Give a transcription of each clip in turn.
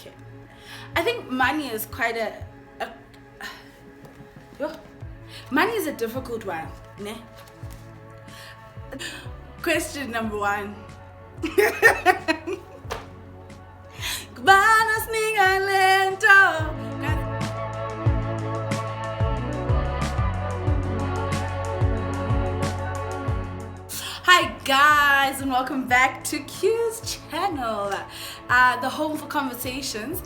Okay. I think money is quite money is a difficult one, ne? Question number 1. Kubana sninga lento. Hi guys, and welcome back to Q's channel, the home for conversations.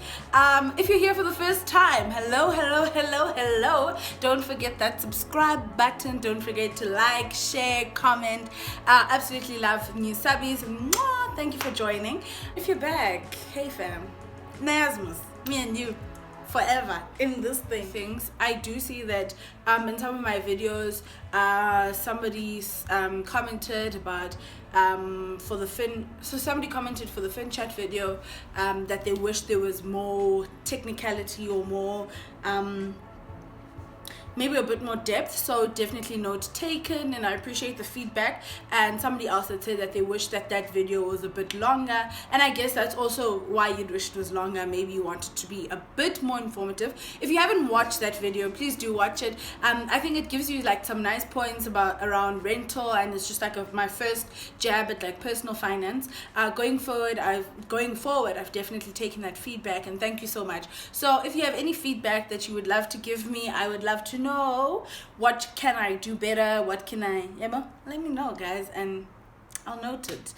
If you're here for the first time, hello. Don't forget that subscribe button. Don't forget to like, share, comment. Absolutely love new subbies. Mwah! Thank you for joining. If you're back, hey fam, Nasmus, me and you forever in this things. I do see that in some of my videos somebody commented about for the fin, so somebody commented for the FinChat video that they wish there was more technicality or more maybe a bit more depth. So definitely note taken, and I appreciate the feedback. And somebody else had said that they wish that video was a bit longer, and I guess that's also why you'd wish it was longer. Maybe you want it to be a bit more informative. If you haven't watched that video, please do watch it. I think it gives you like some nice points around rental, and it's just like my first jab at like personal finance. Going forward I've definitely taken that feedback, and thank you so much. So if you have any feedback that you would love to give me, I would love to know. What can I do better? What can I, let me know, guys, and I'll note it.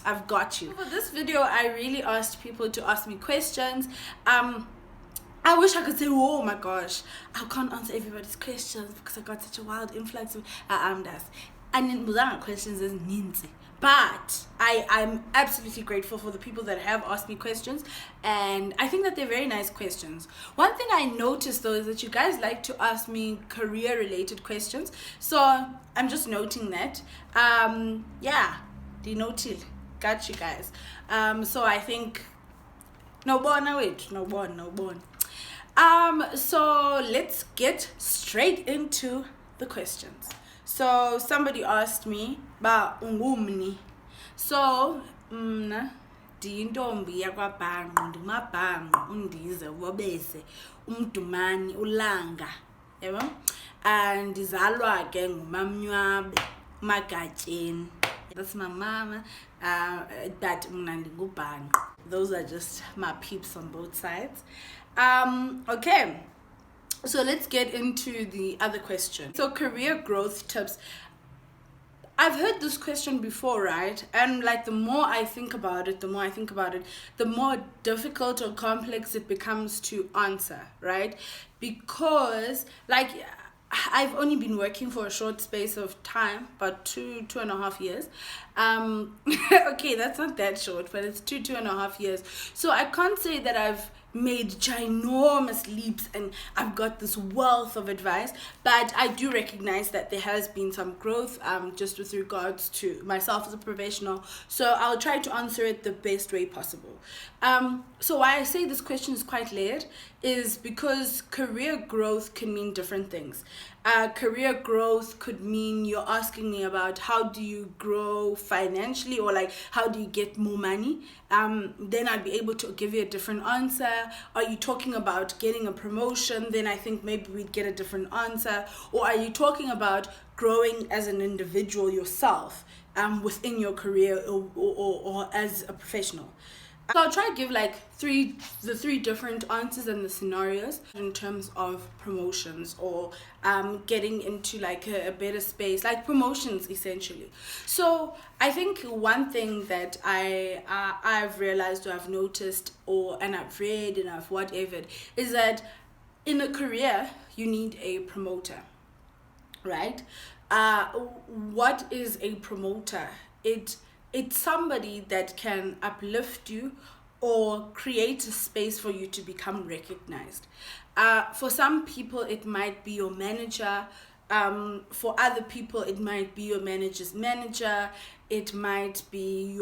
I've got you. For this video, I really asked people to ask me questions. I wish I could say, oh my gosh, I can't answer everybody's questions because I got such a wild influx of questions is ninzi. But I'm absolutely grateful for the people that have asked me questions, and I think that they're very nice questions. One thing I noticed though is that you guys like to ask me career related questions, so I'm just noting that. Denoted, got you guys. So I think no born. So let's get straight into the questions. So somebody asked me ba ungumni. So ndiyintombi yakwabhanqo, ndimabhanqo, undize wobese, umdumani, ulanga, yabo? Ndizalwa ke ngumamnwabe, Magatyeni. That's my mama, but mna ndingubhanqo. Those are just my peeps on both sides. Okay. So let's get into the other question. So career growth tips. I've heard this question before, right? And like the more I think about it, the more difficult or complex it becomes to answer, right? Because like I've only been working for a short space of time, about 2.5 years. Okay, that's not that short, but it's 2.5 years. So I can't say that I've made ginormous leaps and I've got this wealth of advice, but I do recognize that there has been some growth just with regards to myself as a professional. So I'll try to answer it the best way possible. So why I say this question is quite layered is because career growth can mean different things. Career growth could mean you're asking me about how do you grow financially, or like how do you get more money. Then I'd be able to give you a different answer. Are you talking about getting a promotion? Then I think maybe we'd get a different answer. Or are you talking about growing as an individual yourself within your career or as a professional? So I'll try to give like the three different answers and the scenarios in terms of promotions or getting into like a better space, like promotions essentially. So I think one thing that I've realized or I've noticed and I've read and I've whatever is that in a career you need a promoter, right? What is a promoter? It's somebody that can uplift you or create a space for you to become recognized. For some people, it might be your manager. For other people, it might be your manager's manager. It might be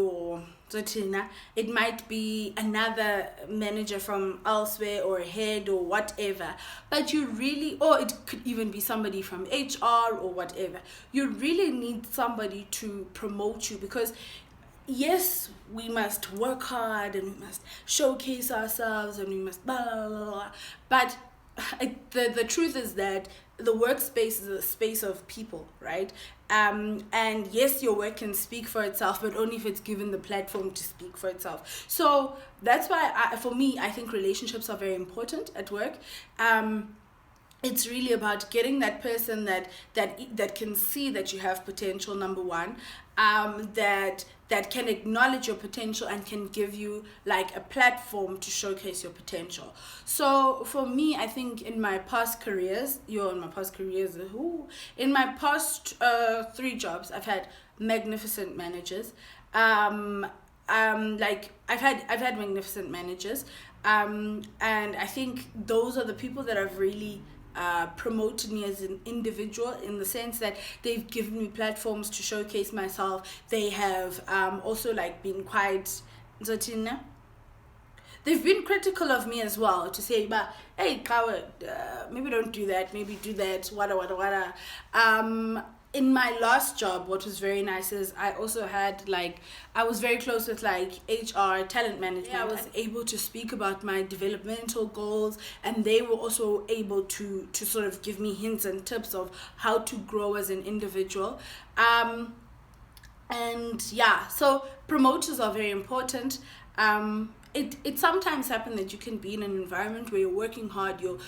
it might be another manager from elsewhere or a head or whatever. But or it could even be somebody from HR or whatever. You really need somebody to promote you, because yes, we must work hard and we must showcase ourselves and we must blah blah blah, blah. But the truth is that the workspace is a space of people, right? And yes, your work can speak for itself, but only if it's given the platform to speak for itself. So that's why, for me, I think relationships are very important at work. It's really about getting that person that can see that you have potential, number one, that can acknowledge your potential and can give you like a platform to showcase your potential. So for me, I think in my past careers, in my past 3 jobs, I've had magnificent managers. Like I've had magnificent managers, and I think those are the people that have really promoted me as an individual, in the sense that they've given me platforms to showcase myself. They have also like been quite Zotina. They've been critical of me as well, to say, but hey, Kawa, maybe don't do that, maybe do that, wada. In my last job, what was very nice is I also had like, I was very close with like HR, talent management. Yeah, I was able to speak about my developmental goals, and they were also able to sort of give me hints and tips of how to grow as an individual. And yeah, so promoters are very important. It sometimes happens that you can be in an environment where you're working hard, you're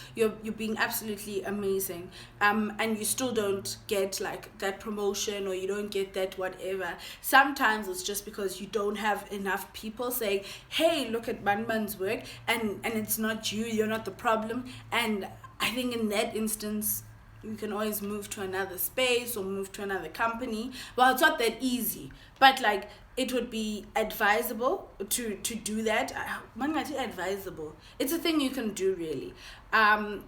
being absolutely amazing, and you still don't get like that promotion, or you don't get that whatever. Sometimes it's just because you don't have enough people saying, hey, look at Banban's work, and it's not you, you're not the problem. And I think in that instance, you can always move to another space or move to another company. Well, it's not that easy, but like, it would be advisable to do that. Advisable, it's a thing you can do, really,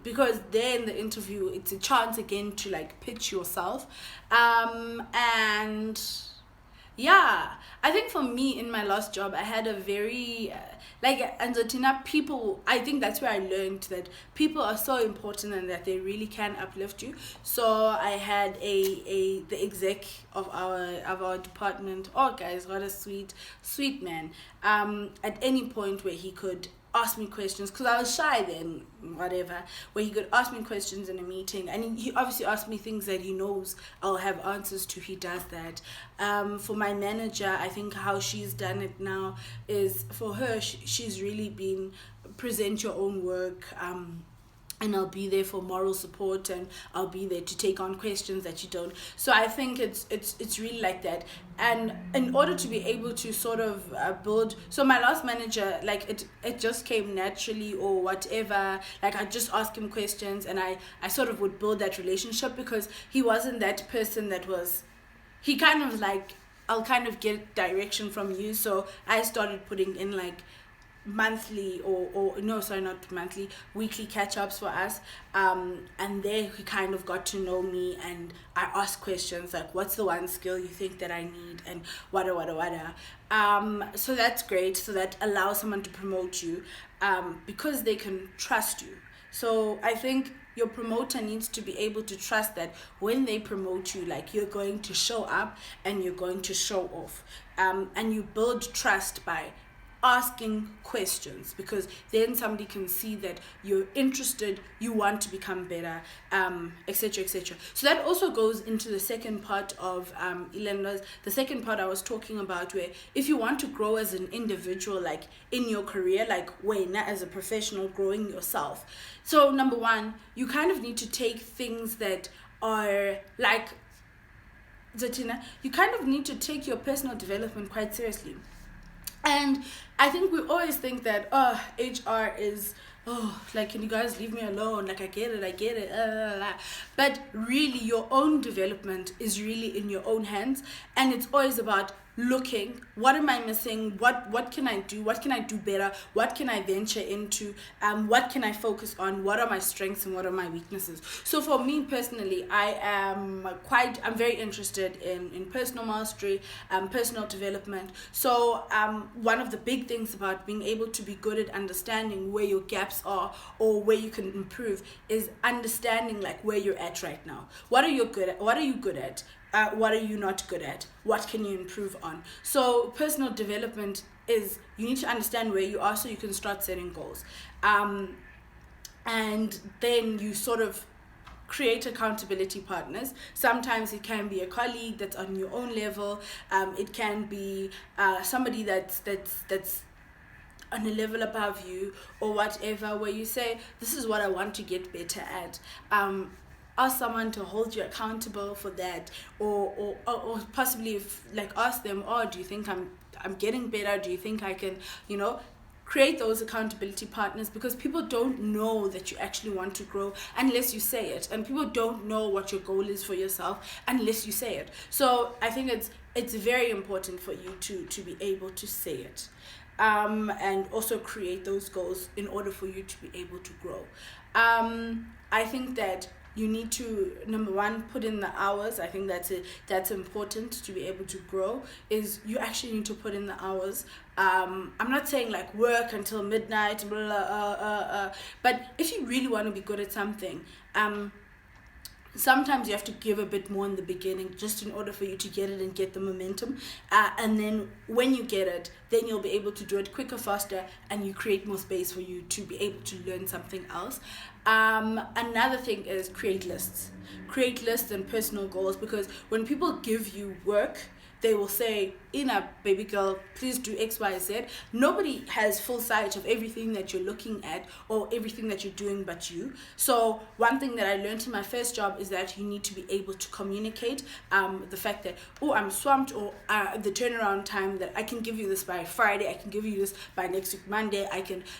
because there in the interview, it's a chance again to like pitch yourself, and yeah, I think for me in my last job, I had a very Anzotina, people, I think that's where I learned that people are so important and that they really can uplift you. So I had the exec of our department. Oh guys, what a sweet man. At any point where he could ask me questions, because I was shy then, whatever, where he could ask me questions in a meeting, and he obviously asked me things that he knows I'll have answers to. He does that. For my manager, I think how she's done it now is, for her, she's really been present your own work, and I'll be there for moral support, and I'll be there to take on questions that you don't. So I think it's really like that. And in order to be able to sort of build, so my last manager, like it just came naturally or whatever. Like I just ask him questions, and I sort of would build that relationship, because he wasn't that person that was, he kind of like, I'll kind of get direction from you. So I started putting in like monthly or no, sorry, not monthly, weekly catch-ups for us, and there he kind of got to know me, and I asked questions like, what's the one skill you think that I need, and wada. So that's great. So that allows someone to promote you, because they can trust you. So I think your promoter needs to be able to trust that when they promote you, like, you're going to show up and you're going to show off, and you build trust by asking questions, because then somebody can see that you're interested, you want to become better, etc. So that also goes into the second part of Ilenda's, the second part I was talking about, where if you want to grow as an individual, like in your career, like when as a professional growing yourself, so number one, you kind of need to take things that are like Zatina, you kind of need to take your personal development quite seriously. And I think we always think that, HR is, like, can you guys leave me alone? Like, I get it. But really, your own development is really in your own hands. And it's always about looking, what am I missing? What can I do? What can I do better? What can I venture into? What can I focus on? What are my strengths and what are my weaknesses? So for me personally, I'm very interested in personal mastery, personal development. So one of the big things about being able to be good at understanding where your gaps are or where you can improve is understanding like where you're at right now. What are you good at? what are you not good at? What can you improve on? So personal development is, you need to understand where you are so you can start setting goals. And then you sort of create accountability partners. Sometimes it can be a colleague that's on your own level. It can be somebody that's on a level above you or whatever, where you say, this is what I want to get better at. Ask someone to hold you accountable for that, or possibly ask them, oh, do you think I'm getting better? Do you think I can, create those accountability partners, because people don't know that you actually want to grow unless you say it, and people don't know what your goal is for yourself unless you say it. So I think it's very important for you to be able to say it, and also create those goals in order for you to be able to grow. I think that you need to, number one, put in the hours. I think that's important to be able to grow, is you actually need to put in the hours. I'm not saying work until midnight, blah, blah, but if you really want to be good at something, sometimes you have to give a bit more in the beginning just in order for you to get it and get the momentum, and then when you get it, then you'll be able to do it quicker, faster, and you create more space for you to be able to learn something else. Another thing is create lists and personal goals, because when people give you work, they will say, Ina, baby girl, please do X, Y, Z. Nobody has full sight of everything that you're looking at or everything that you're doing but you. So one thing that I learned in my first job is that you need to be able to communicate the fact that, oh, I'm swamped, or the turnaround time that I can give you this by Friday, I can give you this by next week Monday,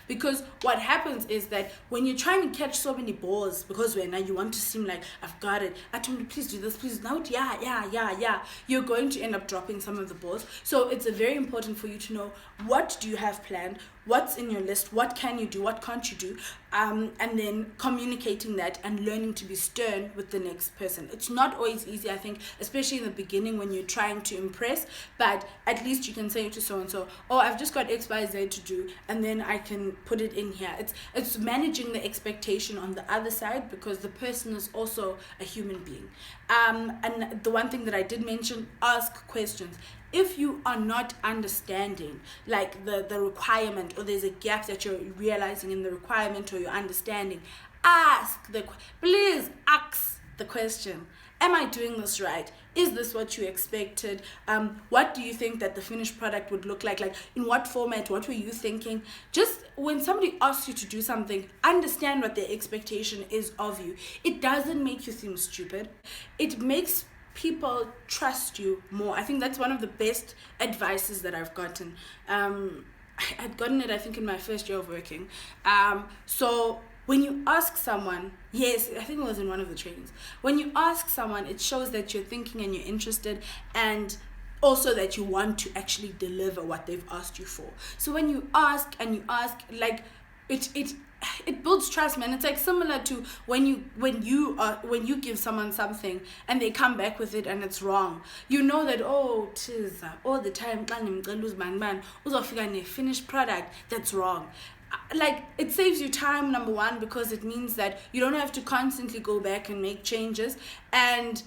because what happens is that when you're trying to catch so many balls, because when you want to seem like, I've got it, I told you, please do this, please, no, yeah, you're going to end up dropping some of the balls. So it's very important for you to know, what do you have planned, what's in your list, what can you do, what can't you do, and then communicating that and learning to be stern with the next person. It's not always easy, I think, especially in the beginning when you're trying to impress, but at least you can say to so-and-so, oh, I've just got X, Y, Z to do, and then I can put it in here. It's managing the expectation on the other side, because the person is also a human being. And the one thing that I did mention, ask questions. If you are not understanding the requirement, or there's a gap that you're realizing in the requirement or your understanding, please ask the question. Am I doing this right? Is this what you expected? What do you think that the finished product would look like? In what format? What were you thinking? Just when somebody asks you to do something, understand what their expectation is of you. It doesn't make you seem stupid. It makes people trust you more. I think that's one of the best advices that I've gotten. I'd gotten it, I think, in my first year of working. So when you ask someone, yes, I think it was in one of the trainings, when you ask someone, it shows that you're thinking and you're interested, and also that you want to actually deliver what they've asked you for. So when you ask, it builds trust, man. It's similar to when you give someone something and they come back with it and it's wrong. You know that, oh, tis all the time uzofika ne finished product that's wrong. It saves you time, number one, because it means that you don't have to constantly go back and make changes, and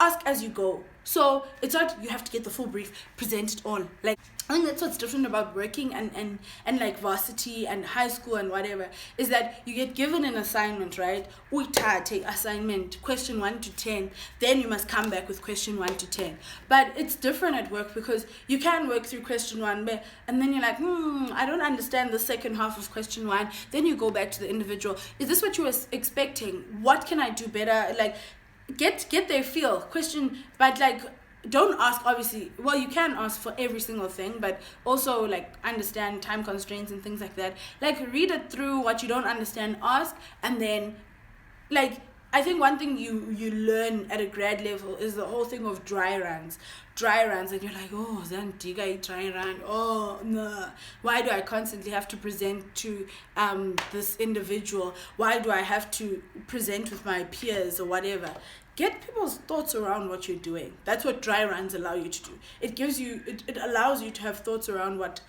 ask as you go. So it's not you have to get the full brief, present it all. I think that's what's different about working and varsity and high school and whatever, is that you get given an assignment, right? Take assignment, question 1 to 10, then you must come back with question 1 to 10. But it's different at work, because you can work through question 1, and then you're like, I don't understand the second half of question 1. Then you go back to the individual. Is this what you were expecting? What can I do better? Get their feel, question, but don't ask, obviously. Well, you can ask for every single thing, but also understand time constraints and things like that. Read it through, what you don't understand, ask, and then I think one thing you learn at a grad level is the whole thing of dry runs, and you're like, oh, Zandiga dry run, oh no, why do I constantly have to present to this individual? Why do I have to present with my peers or whatever? Get people's thoughts around what you're doing. That's what dry runs allow you to do. It allows you to have thoughts around what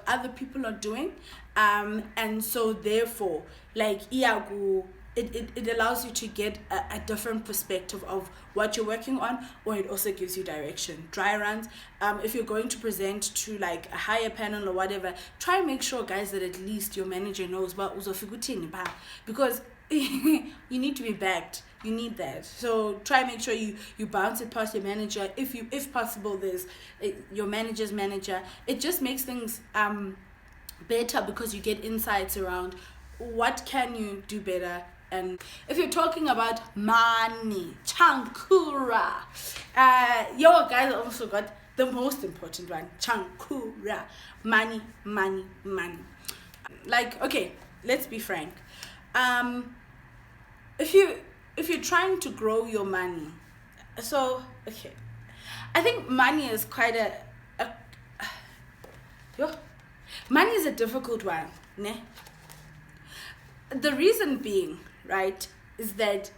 other people are doing, and so therefore, it allows you to get a different perspective of what you're working on, or it also gives you direction. Dry runs, if you're going to present to like a higher panel or whatever, try and make sure, guys, that at least your manager knows about because you need to be backed. You need that. So try and make sure you bounce it past your manager. If possible, there's your manager's manager. It just makes things better, because you get insights around what can you do better. And if you're talking about money, chankura, yo guys also got the most important one, chankura, money. Like, okay, let's be frank. If you're trying to grow your money, so okay, I think money is quite money is a difficult one, ne? The reason being, right, is that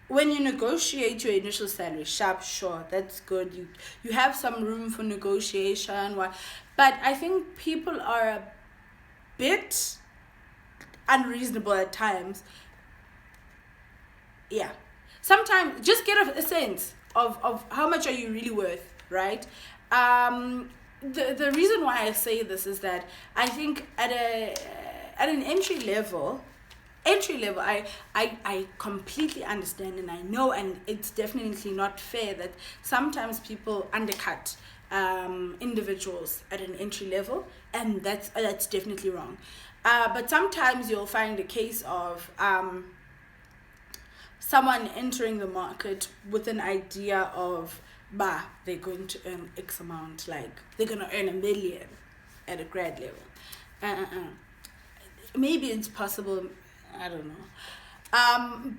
when you negotiate your initial salary, sure, that's good. You have some room for negotiation, but I think people are a bit unreasonable at times. Yeah, sometimes just get a sense of how much are you really worth, right? The reason why I say this is that I think at an entry level, I completely understand, and I know, and it's definitely not fair that sometimes people undercut individuals at an entry level, and that's definitely wrong. But sometimes you'll find a case of someone entering the market with an idea of, they're going to earn X amount, like they're going to earn $1 million at a grad level. Maybe it's possible, I don't know.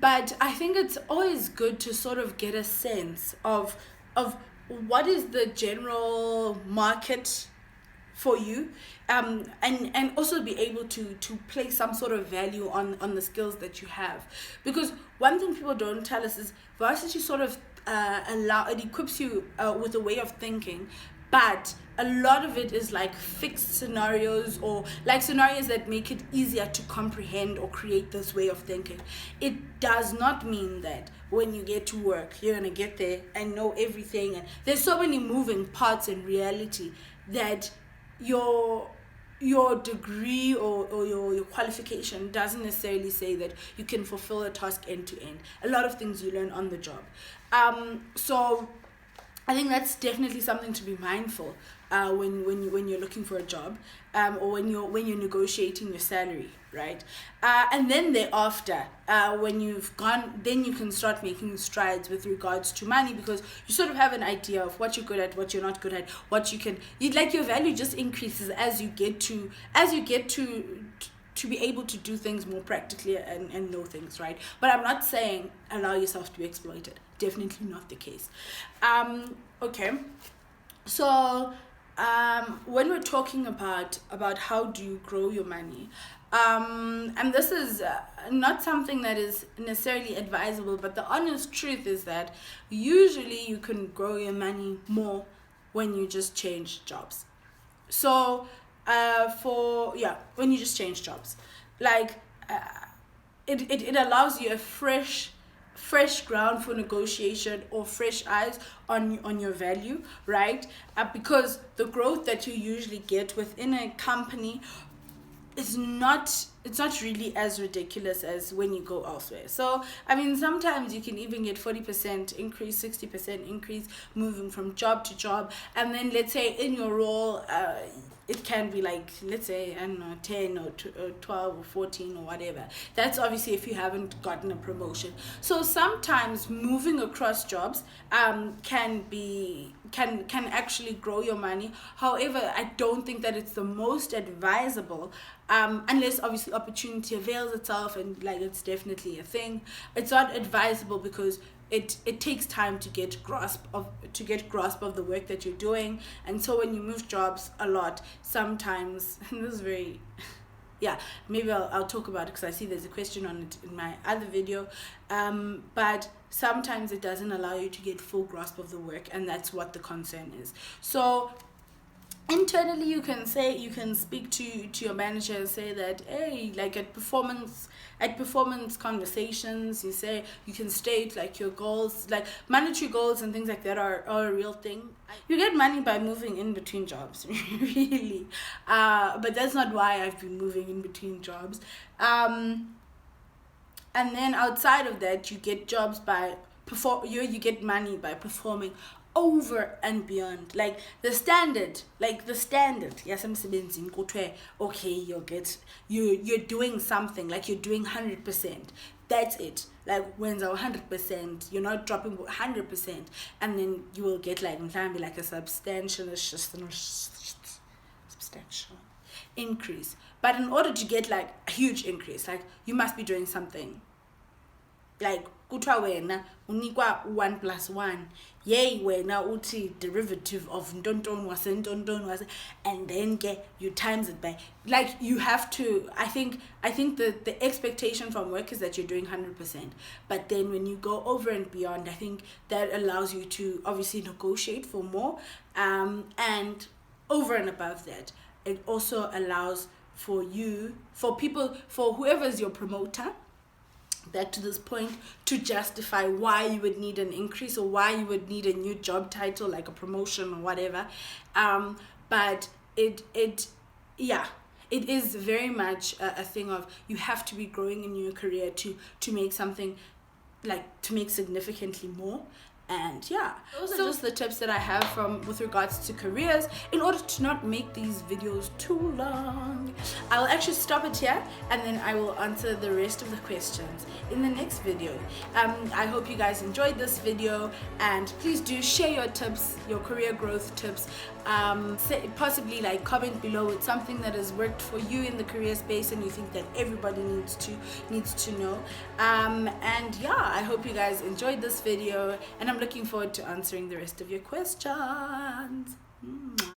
But I think it's always good to sort of get a sense of what is the general market for you, and also be able to place some sort of value on the skills that you have. Because one thing people don't tell us is varsity sort of it equips you with a way of thinking, but a lot of it is like fixed scenarios, or like scenarios that make it easier to comprehend or create this way of thinking. It does not mean that when you get to work you're gonna get there and know everything, and there's so many moving parts in reality that your degree or your qualification doesn't necessarily say that you can fulfill a task end to end. A lot of things you learn on the job. So I think that's definitely something to be mindful when you're looking for a job, or when you're negotiating your salary, right? And then thereafter, when you've gone, then you can start making strides with regards to money, because you sort of have an idea of what you're good at, what you're not good at, what your value just increases as you get to be able to do things more practically and know things, right? But I'm not saying allow yourself to be exploited. Definitely not the case. Okay. So when we're talking about how do you grow your money, and this is not something that is necessarily advisable, but the honest truth is that usually you can grow your money more when you just change jobs. So when you just change jobs, like it allows you a fresh ground for negotiation, or fresh eyes on your value, right? Because the growth that you usually get within a company it's not really as ridiculous as when you go elsewhere. So I mean, sometimes you can even get 40% increase, 60% increase moving from job to job, and then let's say in your role it can be like, let's say, I don't know, 10 or 12 or 14 or whatever. That's obviously if you haven't gotten a promotion. So sometimes moving across jobs can actually grow your money. However, I don't think that it's the most advisable, unless obviously opportunity avails itself, and like it's definitely a thing. It's not advisable because it takes time to get grasp of the work that you're doing. And so when you move jobs a lot, sometimes, and this is very maybe I'll talk about it because I see there's a question on it in my other video, but sometimes it doesn't allow you to get full grasp of the work, and that's what the concern is. So internally you can speak to your manager and say that, hey, like at performance conversations, you can state like your goals, like monetary goals and things like that are a real thing. You get money by moving in between jobs, really, but that's not why I've been moving in between jobs. And then outside of that, you get jobs by you get money by performing over and beyond, like the standard. Yes, I'm saying, okay, you're doing something, like you're doing 100%. That's it. Like when they're 100%, you're not dropping 100%, and then you will get like a substantial increase. But in order to get like a huge increase, like you must be doing something. Like kuthiwa wena unikwa 1 + 1, yay wena uthi derivative of ntontoni wase ntontoni wase, and then you times it by, like you have to. I think the expectation from work is that you're doing 100%, but then when you go over and beyond, I think that allows you to obviously negotiate for more, and over and above that, it also allows for whoever's your promoter, back to this point, to justify why you would need an increase or why you would need a new job title, like a promotion or whatever. But it is very much a thing of, you have to be growing in your career to make something, like to make significantly more. And those are just the tips that I have with regards to careers. In order to not make these videos too long, I'll actually stop it here, and then I will answer the rest of the questions in the next video. I hope you guys enjoyed this video, and please do share your tips, your career growth tips. Possibly like comment below with something that has worked for you in the career space and you think that everybody needs to know. And I hope you guys enjoyed this video, and I'm looking forward to answering the rest of your questions.